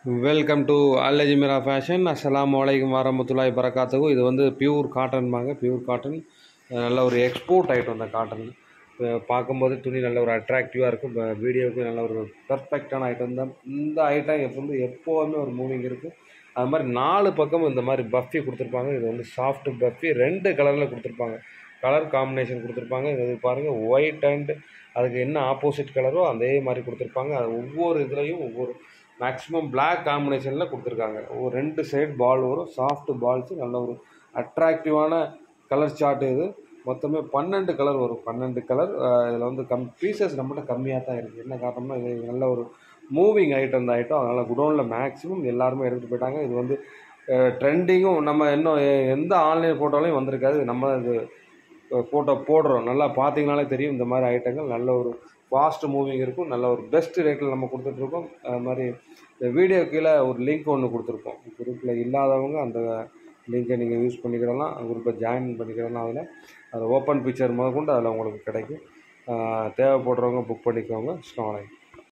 Welcome to Al Ajmera fashion. அஸ்ஸலாமு அலைக்கும் வரமத்துல்லாஹி வரகாத்துஹு. இது வந்து பியூர் காட்டன்பாங்க. பியூர் காட்டன் நல்ல ஒரு எக்ஸ்போர்ட் ஐட்டம். அந்த காட்டன் பார்க்கும்போது துணி நல்ல ஒரு அட்ராக்டிவாக இருக்கும். வீடியோவுக்கு நல்ல ஒரு பெர்ஃபெக்டான ஐட்டம் தான். இந்த ஐட்டம் எப்போவுமே ஒரு மூவிங் இருக்கும். அது மாதிரி 4 பக்கமும் இந்த மாதிரி பஃபி கொடுத்துருப்பாங்க. இது வந்து சாஃப்ட் பஃபி 2 கலரில் கொடுத்துருப்பாங்க. கலர் காம்பினேஷன் கொடுத்துருப்பாங்க. இது பாருங்கள், ஒயிட் அண்ட் அதுக்கு என்ன ஆப்போசிட் கலரோ அதே மாதிரி கொடுத்துருப்பாங்க. அது ஒவ்வொரு இதுலேயும் ஒவ்வொரு மேக்ஸிமம் பிளாக் காம்பினேஷனில் கொடுத்துருக்காங்க. ஒரு 2 சைடு பால் வரும், சாஃப்ட் பால்ஸு, நல்ல ஒரு அட்ராக்டிவான கலர் சார்ட்டு. இது மொத்தமே 12 கலர் வரும். 12 கலர். இதில் வந்து பீசஸ் நம்மகிட்ட கம்மியாக தான் இருக்குது. என்ன காரணம்னா இது நல்ல ஒரு மூவிங் ஐட்டம். இந்த ஐட்டம் அதனால் குடோனில் மேக்ஸிமம் எல்லாருமே எடுத்துகிட்டு போயிட்டாங்க. இது வந்து ட்ரெண்டிங்கும் நம்ம இன்னும் எந்த ஆன்லைன் ஃபோட்டோலையும் வந்திருக்காது. நம்ம இது ஃபோட்டோ போடுறோம், நல்லா பார்த்தீங்கனாலே தெரியும். இந்த மாதிரி ஐட்டங்கள் நல்ல ஒரு ஃபாஸ்ட் மூவிங் இருக்கும். நல்ல ஒரு பெஸ்ட் ரேட்டில் நம்ம கொடுத்துட்ருக்கோம். அது மாதிரி இந்த வீடியோ கீழே ஒரு லிங்க் ஒன்று கொடுத்துருக்கோம். குரூப்பில் இல்லாதவங்க அந்த லிங்கை நீங்கள் யூஸ் பண்ணிக்கிடலாம், குரூப்பில் ஜாயின் பண்ணிக்கிடலாம். அதில் ஓப்பன் பிக்சர் முதற்கொண்டு அதில் உங்களுக்கு கிடைக்கும். தேவைப்படுறவங்க புக் பண்ணிக்கோங்க. அஸ்ஸலாமு அலைக்கும்.